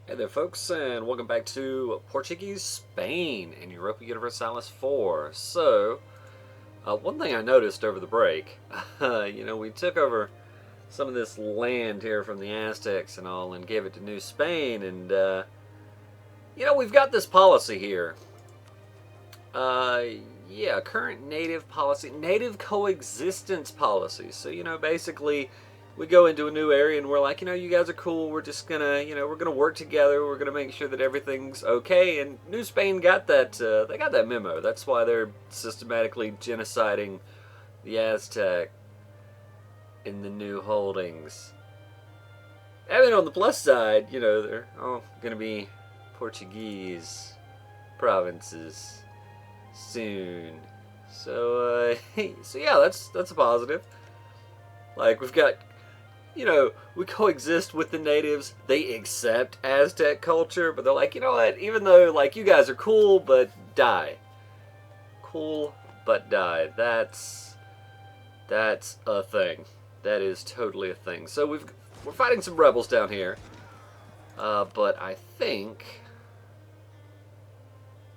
Hey there folks, and welcome back to Portuguese Spain in Europa Universalis IV. One thing I noticed over the break, we took over some of this land here from the Aztecs and all and gave it to New Spain, and, we've got this policy here. Current native policy, native coexistence policy. So, basically we go into a new area and we're like, you guys are cool. We're just gonna, we're gonna work together. We're gonna make sure that everything's okay. And New Spain got that. They got that memo. That's why they're systematically genociding the Aztec in the new holdings. I mean, on the plus side, they're all gonna be Portuguese provinces soon. So, so yeah, that's a positive. Like we've got. We coexist with the natives. They accept Aztec culture, but they're like, you know what? Even though, like, you guys are cool, but die. Cool, but die. That's a thing. That is totally a thing. So we're fighting some rebels down here, but I think,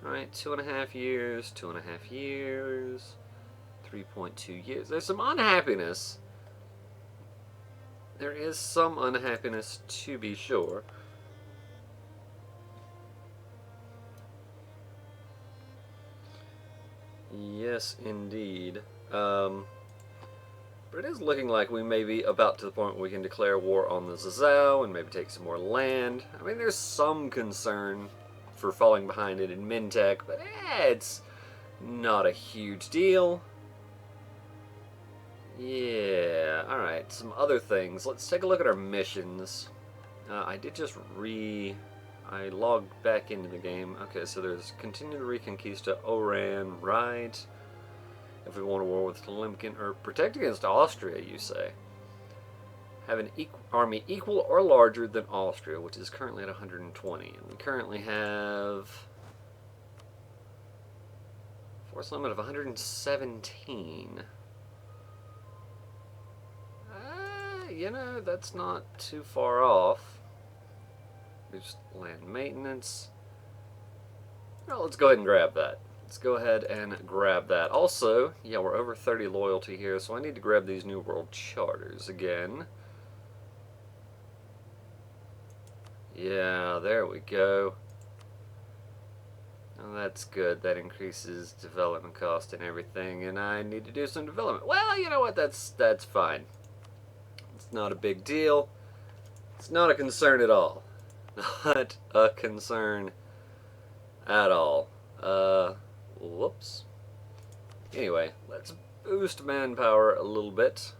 all right, 2.5 years, 2.5 years, 3.2 years. There's some unhappiness. There is some unhappiness, to be sure. Yes, indeed. But it is looking like we may be about to the point where we can declare war on the Zazao and maybe take some more land. I mean, there's some concern for falling behind it in Mintech, but it's not a huge deal. Yeah, alright, some other things. Let's take a look at our missions. I did just I logged back into the game. Okay, so there's continue to reconquista Oran, right? If we want a war with Limkin, or protect against Austria, you say. Have an army equal or larger than Austria, which is currently at 120. And we currently have force limit of 117. That's not too far off. Just land maintenance. Well, let's go ahead and grab that. Let's go ahead and grab that. Also, yeah, we're over 30 loyalty here, so I need to grab these New World Charters again. Yeah, there we go. Oh, that's good. That increases development cost and everything, and I need to do some development. Well, you know what? That's fine. It's not a big deal. It's not a concern at all. Not a concern at all. Whoops. Anyway, let's boost manpower a little bit.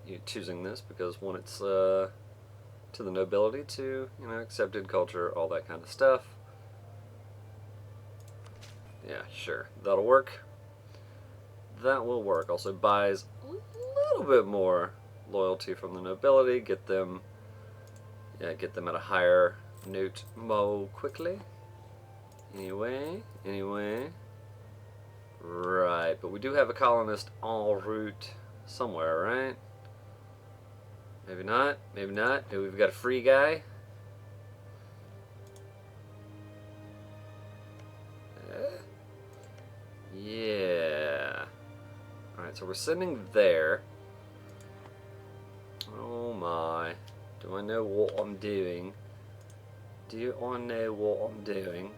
You're choosing this because one, it's to the nobility, two, accepted culture, all that kind of stuff. Yeah, sure. That'll work. That will work. Also buys a little bit more loyalty from the nobility, get them at a higher note more quickly. Anyway, right, but we do have a colonist en route somewhere, right? Maybe not, maybe not. Maybe we've got a free guy. Yeah. Alright, so we're sending there. Oh my. Do I know what I'm doing? Do I know what I'm doing?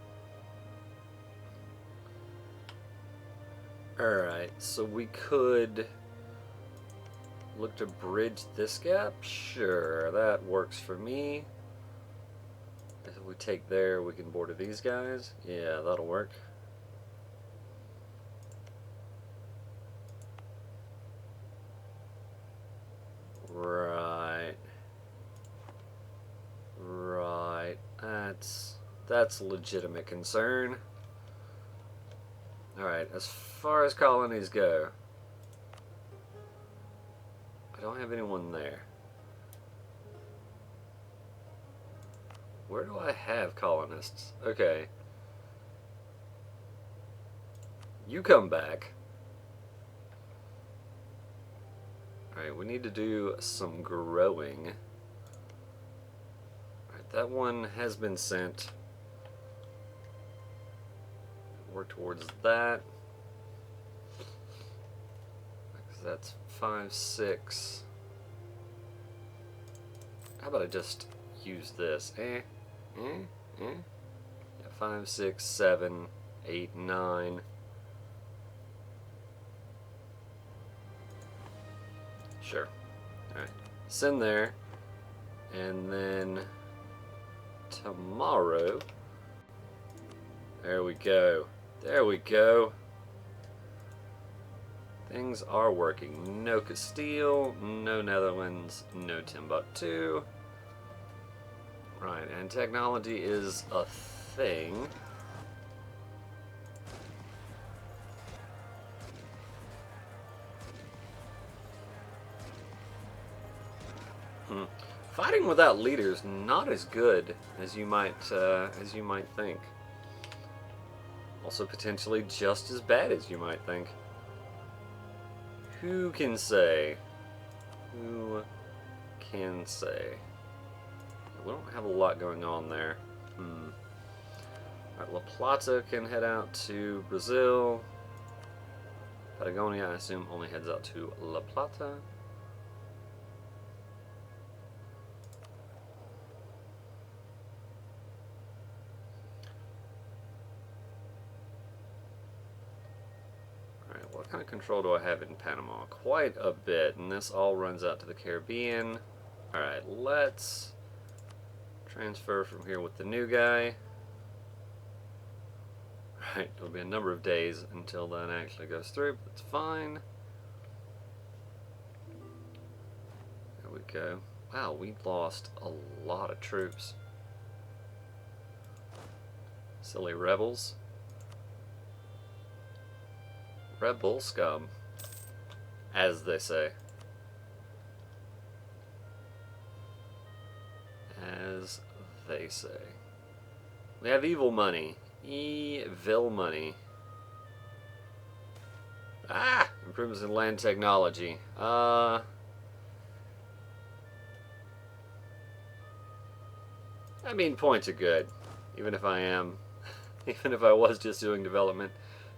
Alright, so we could look to bridge this gap? Sure, that works for me. If we take there, we can border these guys. Yeah, that'll work. Right. That's a legitimate concern. Alright, as far as colonies go, I don't have anyone there. Where do I have colonists? Okay. You come back. Alright, we need to do some growing. Alright, that one has been sent. Work towards that. That's 5, 6. How about I just use this? Yeah, 5, 6, 7, 8, 9. Sure. Alright. Send there. And then tomorrow. There we go. There we go. Things are working. No Castile, no Netherlands, no Timbuktu. Right, and technology is a thing. Fighting without leaders not as good as you might think. Also potentially just as bad as you might think. Who can say? Who can say? We don't have a lot going on there. Alright, La Plata can head out to Brazil. Patagonia, I assume, only heads out to La Plata. What kind of control do I have in Panama? Quite a bit, and this all runs out to the Caribbean. Alright, let's transfer from here with the new guy. Right, it'll be a number of days until that actually goes through, but that's fine. There we go. Wow, we lost a lot of troops. Silly rebels. Rebel scum, as they say. As they say. We have evil money. Evil money. Ah! Improvements in land technology. I mean, points are good. Even if I was just doing development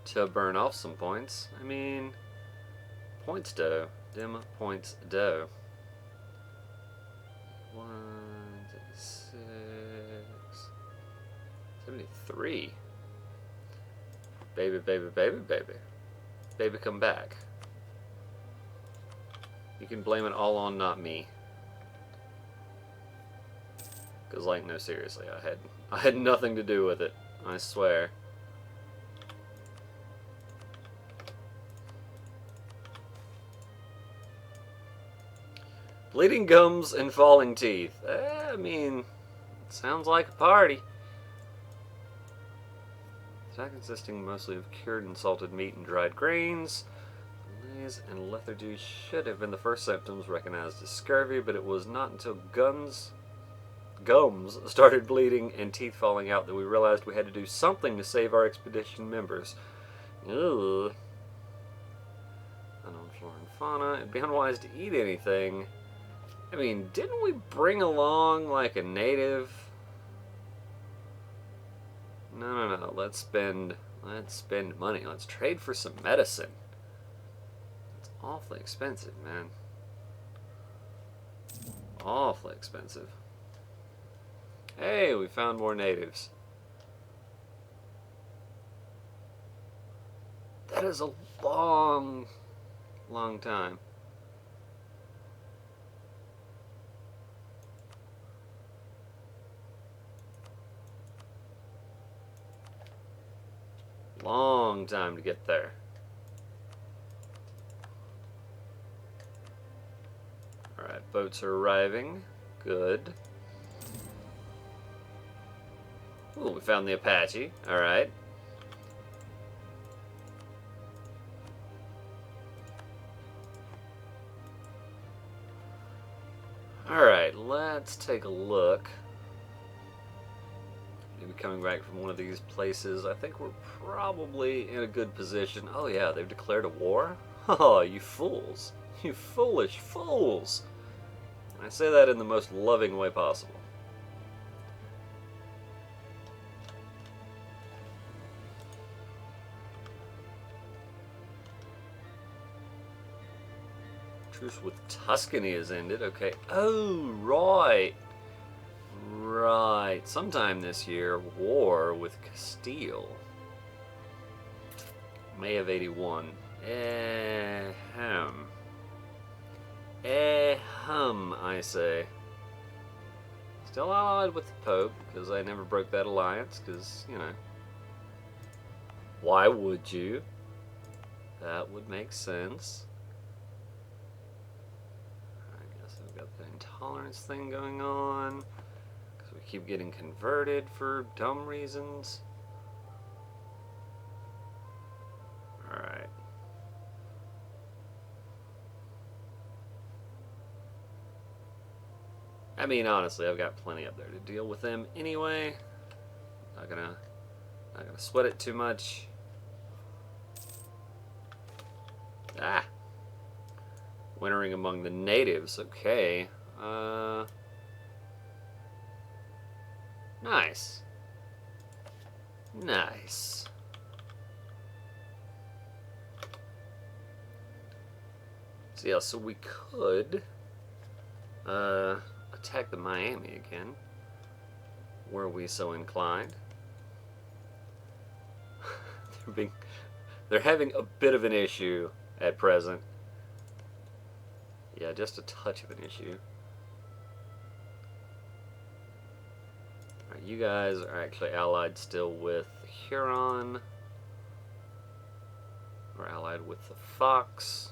to burn off some points. I mean, points dough. Dim points dough. 136. 73. Baby, baby, baby, baby. Baby, come back. You can blame it all on not me. Cause like, no, seriously, I had nothing to do with it. I swear. Bleeding gums and falling teeth. I mean, sounds like a party. Attack consisting mostly of cured and salted meat and dried grains. Malaise and lethargy should have been the first symptoms recognized as scurvy, but it was not until gums started bleeding and teeth falling out that we realized we had to do something to save our expedition members. Ugh. Unknown flora and fauna. It'd be unwise to eat anything. I mean, didn't we bring along, like, a native? No. Let's spend money. Let's trade for some medicine. It's awfully expensive, man. Awfully expensive. Hey, we found more natives. That is a long, long time. Long time to get there. Alright, boats are arriving. Good. Ooh, we found the Apache. Alright. Alright, let's take a look. Maybe coming back from one of these places. I think we're probably in a good position. Oh yeah, they've declared a war? Oh, you fools. You foolish fools. I say that in the most loving way possible. Truce with Tuscany has ended. Okay. Oh, right. Right. Sometime this year, war with Castile. May of 81. I say. Still allied with the Pope, because I never broke that alliance, because, you know. Why would you? That would make sense. I guess I've got the intolerance thing going on, because we keep getting converted for dumb reasons. Alright. I mean, honestly, I've got plenty up there to deal with them anyway. Not gonna sweat it too much. Ah. Wintering among the natives, okay. Nice. Nice. So yeah, so we could attack the Miami again, were we so inclined. They're having a bit of an issue at present. Yeah, just a touch of an issue. Alright, you guys are actually allied still with Huron. We're allied with the Fox.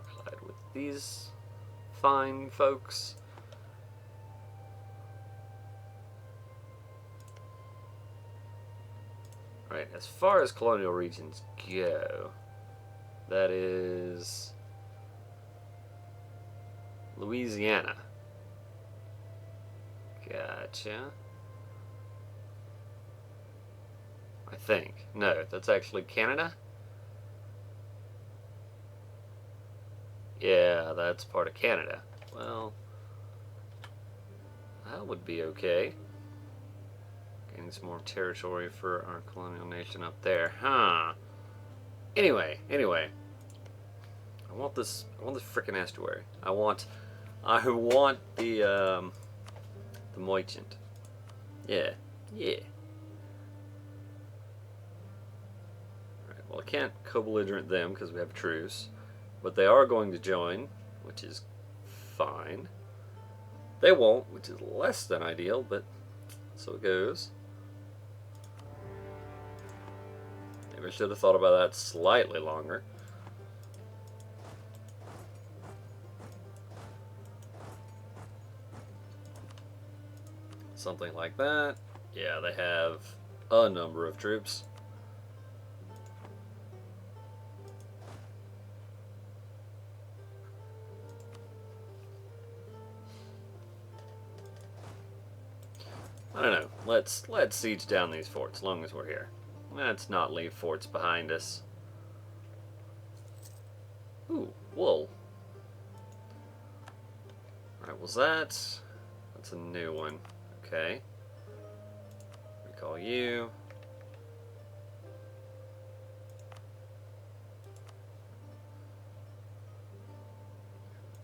We're allied with these fine folks. Right, as far as colonial regions go, that is Louisiana. Gotcha. I think. No, that's actually Canada. Yeah, that's part of Canada. Well, that would be okay. Gaining some more territory for our colonial nation up there, huh? Anyway, I want this frickin' estuary. I want the merchant. Yeah. Alright, well, I can't co-belligerent them because we have a truce, but they are going to join, which is fine. They won't, which is less than ideal, but so it goes. Maybe I should have thought about that slightly longer. Something like that. Yeah, they have a number of troops. I don't know. Let's siege down these forts as long as we're here. Let's not leave forts behind us. Ooh, wool. Alright, was that's a new one. Okay. Recall you.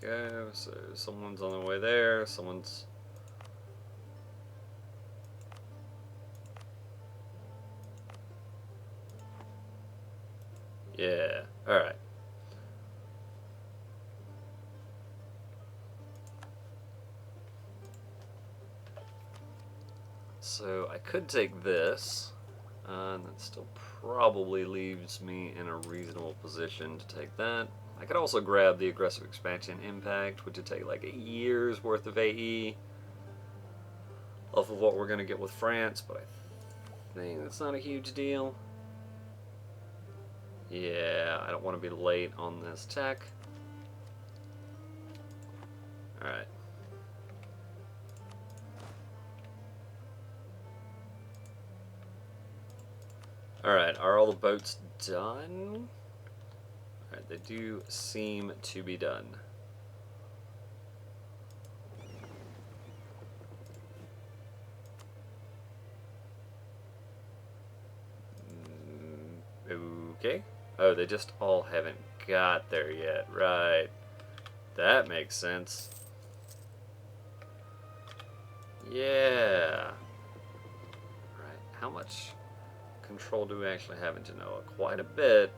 Go. So someone's on the way there. Someone's. Yeah. All right. So I could take this, and that still probably leaves me in a reasonable position to take that. I could also grab the aggressive expansion impact, which would take like a year's worth of AE off of what we're going to get with France, but I think that's not a huge deal. Yeah, I don't want to be late on this tech. Alright. Alright, are all the boats done? Alright, they do seem to be done. Okay. Oh, they just all haven't got there yet. Right. That makes sense. Yeah. Right. How much control do we actually have in Genoa? Quite a bit.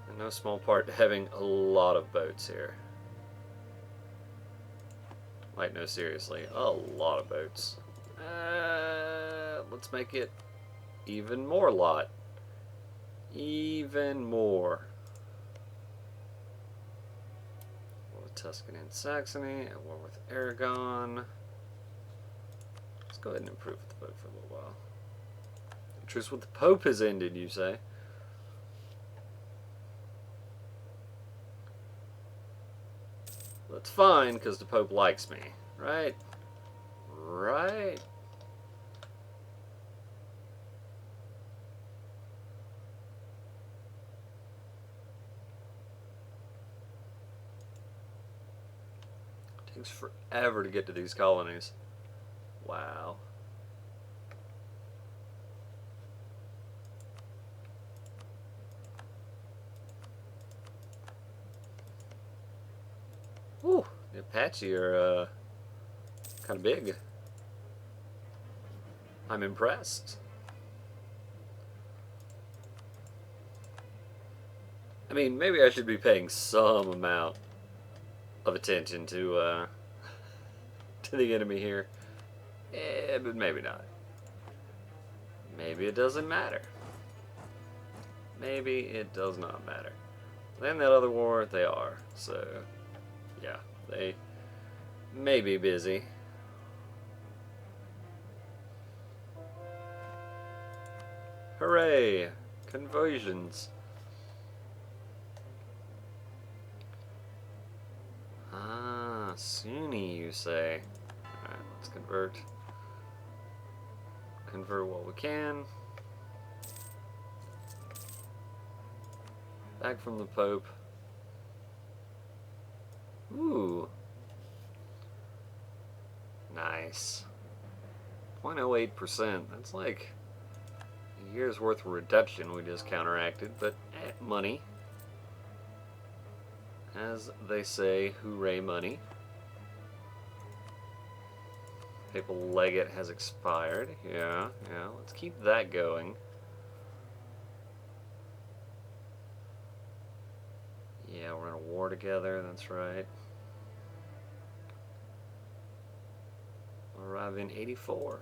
In no small part having a lot of boats here. Like, no, seriously. A lot of boats. Let's make it even more lot. Even more. War with Tuscany and Saxony, at war with Aragon. Let's go ahead and improve with the Pope for a little while. The truce with the Pope has ended, you say? That's fine, because the Pope likes me, right? Right? Takes forever to get to these colonies. Wow. Whew, the Apache are kind of big. I'm impressed. I mean, maybe I should be paying some amount of attention to to the enemy here. But maybe not. Maybe it doesn't matter. Maybe it does not matter. Then that other war, they are. So, yeah, they may be busy. Hooray! Conversions. Ah, Sunni, you say. Alright, let's convert. Convert what we can. Back from the Pope. Ooh. Nice. 0.08%. That's like a year's worth of reduction we just counteracted, but money. As they say, hooray money. Papal legate has expired. Yeah, let's keep that going. Yeah, we're in a war together, that's right. We'll arrive in 84.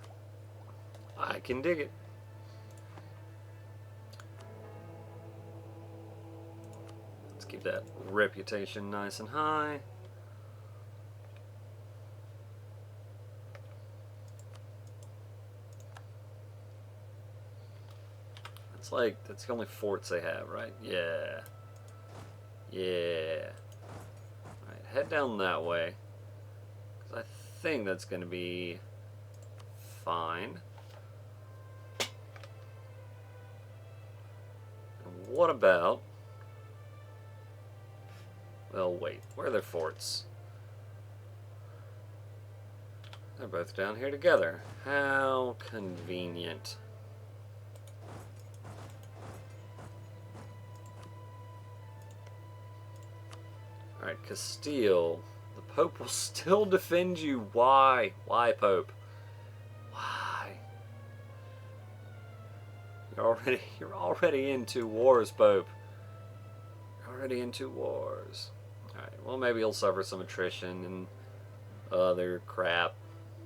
I can dig it. Let's keep that reputation nice and high. It's like, that's the only forts they have, right? Yeah. Yeah. Alright, head down that way. Because I think that's going to be fine. And what about... Well, wait. Where are their forts? They're both down here together. How convenient. Alright, Castile. The Pope will still defend you. Why? Why, Pope? Why? You're already in 2 wars, Pope. You're already in 2 wars. Alright, well maybe he'll suffer some attrition and other crap.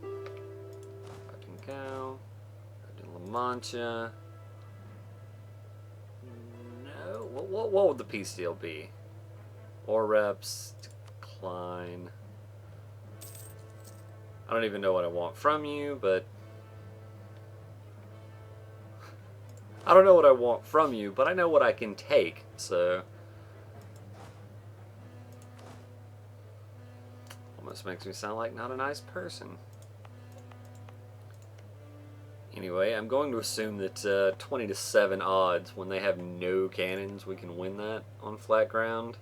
Fucking cow. La Mancha. No. What would the peace deal be? War reps, decline. I don't even know what I want from you, but... I don't know what I want from you, but I know what I can take, so... Almost makes me sound like not a nice person. Anyway, I'm going to assume that 20 to 7 odds, when they have no cannons, we can win that on flat ground.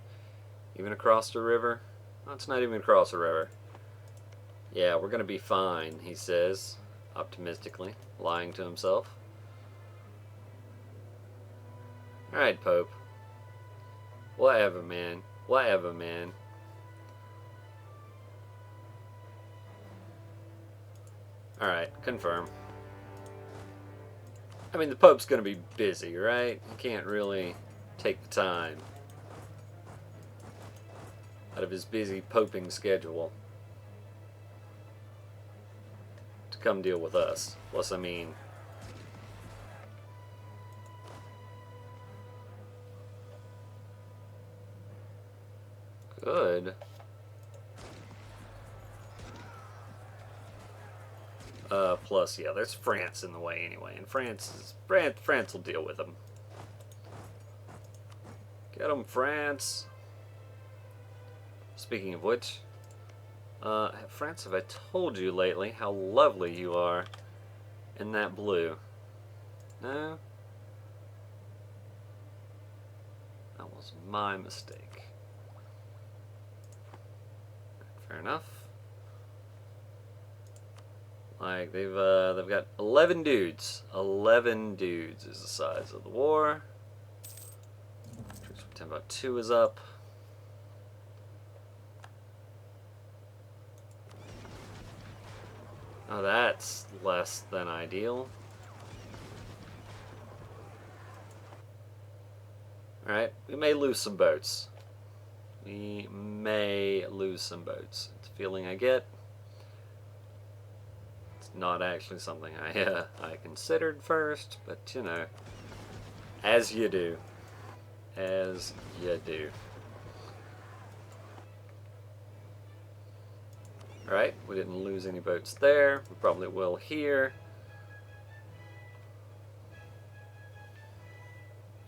Even across the river? Oh, it's not even across the river. Yeah, we're gonna be fine, he says, optimistically, lying to himself. Alright, Pope. Whatever, man. Whatever, man. Alright, confirm. I mean, the Pope's gonna be busy, right? He can't really take the time out of his busy poping schedule to come deal with us. Plus, I mean, good. Plus, yeah, there's France in the way anyway, and France will deal with them. Get them, France. Speaking of which, France, have I told you lately how lovely you are in that blue? No? That was my mistake. Fair enough. Like, they've got 11 dudes. 11 dudes is the size of the war. Troops from Timbuktu is up. Oh, that's less than ideal. Alright, we may lose some boats. We may lose some boats. It's a feeling I get. Not actually something I considered first, but you know, as you do. As you do. Alright, we didn't lose any boats there. We probably will here.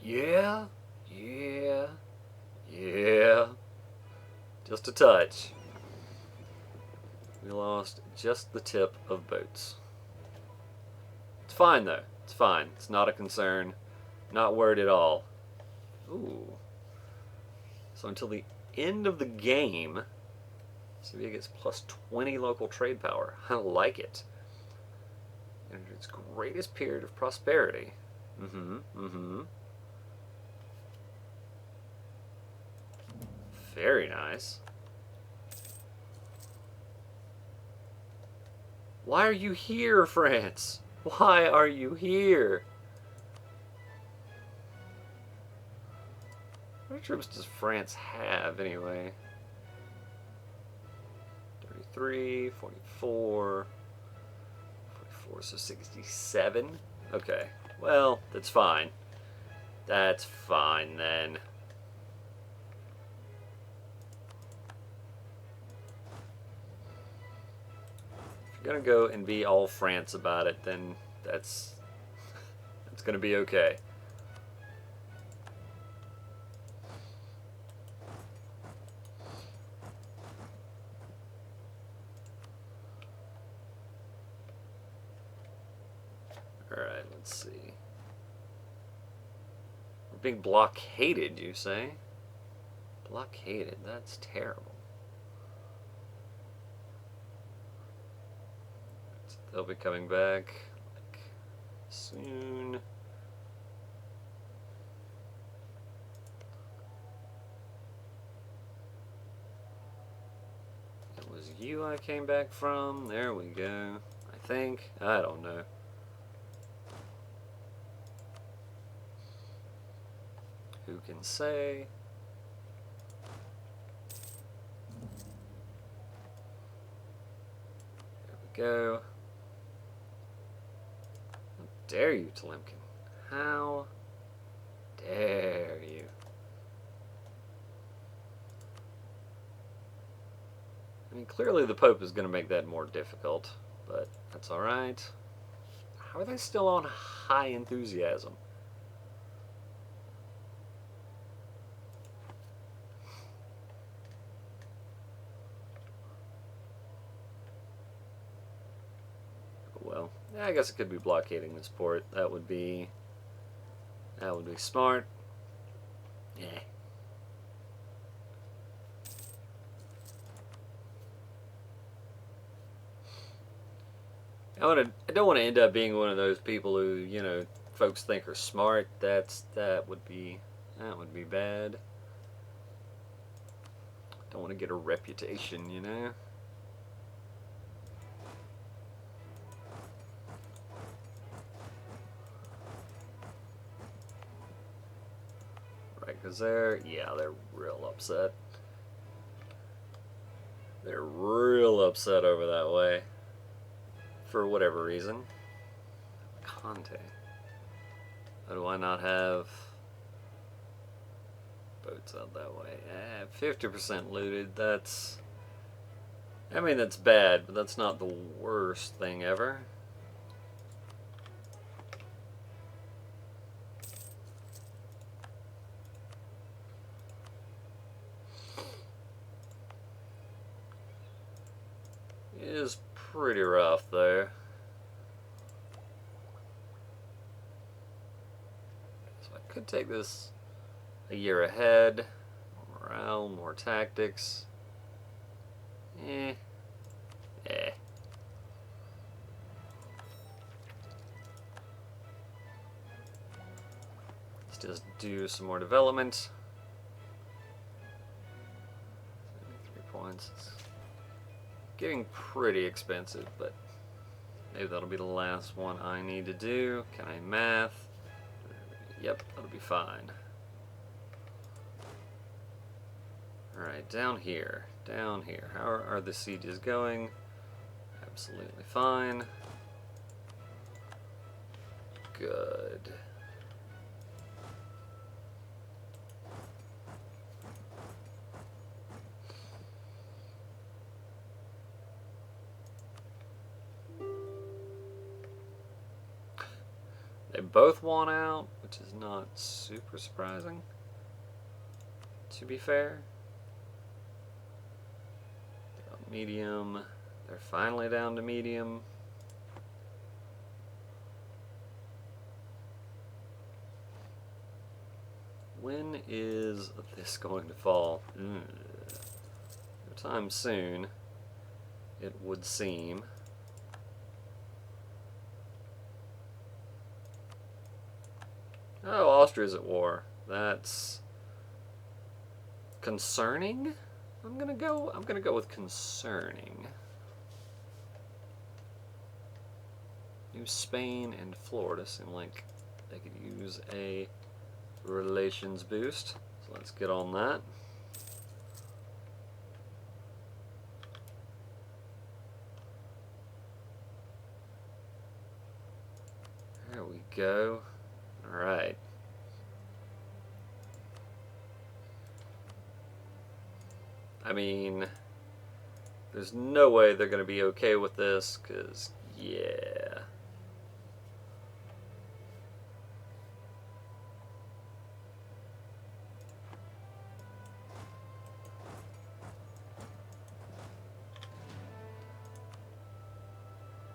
Yeah, yeah, yeah. Just a touch. We lost just the tip of boats. It's fine though. It's fine. It's not a concern. Not worried at all. Ooh. So until the end of the game, Serbia gets plus 20 local trade power. I like it. And its greatest period of prosperity. Very nice. Why are you here, France? Why are you here? How many troops does France have, anyway? 33, 44, 44, so 67? Okay, well, that's fine. That's fine, then. Gonna go and be all France about it, then that's gonna be okay. Alright, let's see. We're being blockaded, you say? Blockaded, that's terrible. They'll be coming back like soon. It was you I came back from. There we go. I think. I don't know. Who can say? There we go. Dare you, Tlemkin? How dare you? I mean, clearly the Pope is going to make that more difficult, but that's alright. How are they still on high enthusiasm? Well, yeah, I guess it could be blockading this port. That would be smart. Yeah. I don't want to end up being one of those people who, you know, folks think are smart, that would be bad. Don't want to get a reputation, you know. Right, because they're real upset. They're real upset over that way. For whatever reason. Conte. How do I not have boats out that way? 50% looted, that's... I mean, that's bad, but that's not the worst thing ever. It is pretty rough, though. So I could take this a year ahead. More morale, more tactics. Eh. Let's just do some more development. 73 points. It's getting pretty expensive, but maybe that'll be the last one I need to do. Can I math? Yep, that'll be fine. Alright, down here. Down here. How are the sieges going? Absolutely fine. Good. They both want out, which is not super surprising, to be fair. They're on medium. They're finally down to medium. When is this going to fall? Sometime soon, it would seem. Oh, Austria's at war. That's concerning. I'm gonna go with concerning. New Spain and Florida seem like they could use a relations boost. So let's get on that. There we go. Alright. I mean, there's no way they're going to be okay with this, because, yeah.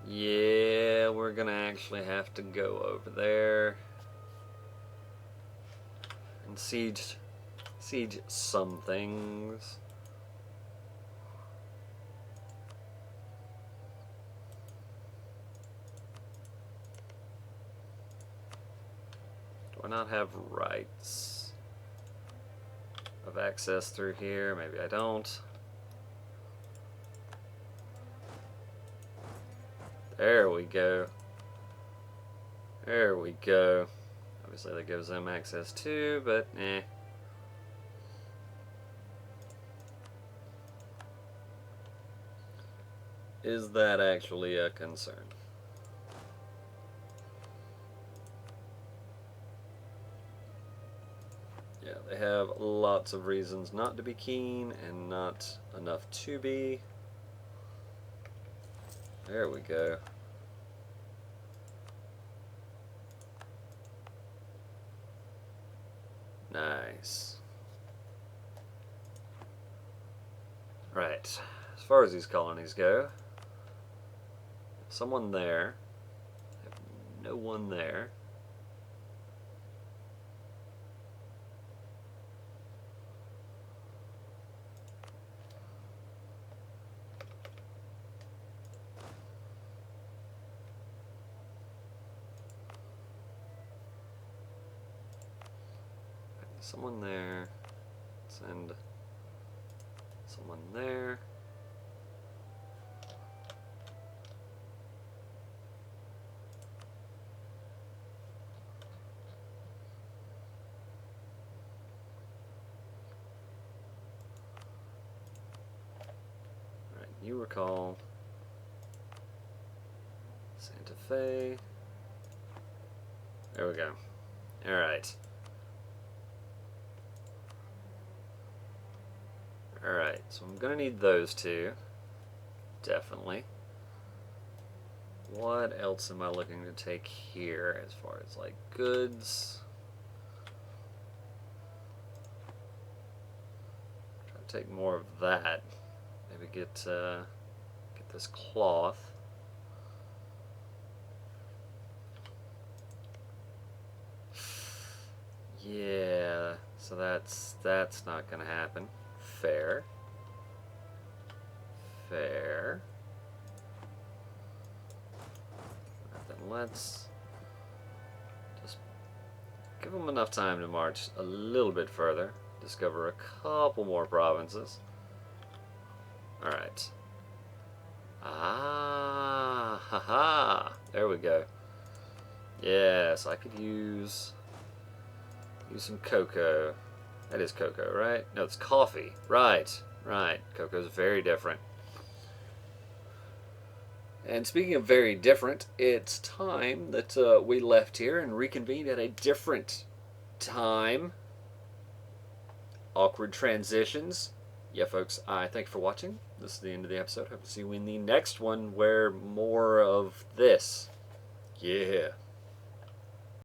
Yeah, we're going to actually have to go over there and siege some things. Do I not have rights of access through here? Maybe I don't. There we go. There we go. Obviously that gives them access too, but eh. Is that actually a concern? Yeah, they have lots of reasons not to be keen and not enough to be. There we go. Nice. Right. As far as these colonies go, someone there. I have no one there. someone there. Send someone there. Alright, you recall Santa Fe. There we go. Alright. Alright, so I'm gonna need those two. Definitely. What else am I looking to take here as far as like goods? Try to take more of that. Maybe get this cloth. Yeah, so that's not gonna happen. Fair. Fair. Then let's just give them enough time to march a little bit further. Discover a couple more provinces. Alright. Ah, haha. There we go. Yes, I could use some cocoa. That is cocoa, right? No, it's coffee. Right, right. Cocoa's very different. And speaking of very different, it's time that we left here and reconvened at a different time. Awkward transitions. Yeah, folks, I thank you for watching. This is the end of the episode. Hope to see you in the next one where more of this. Yeah.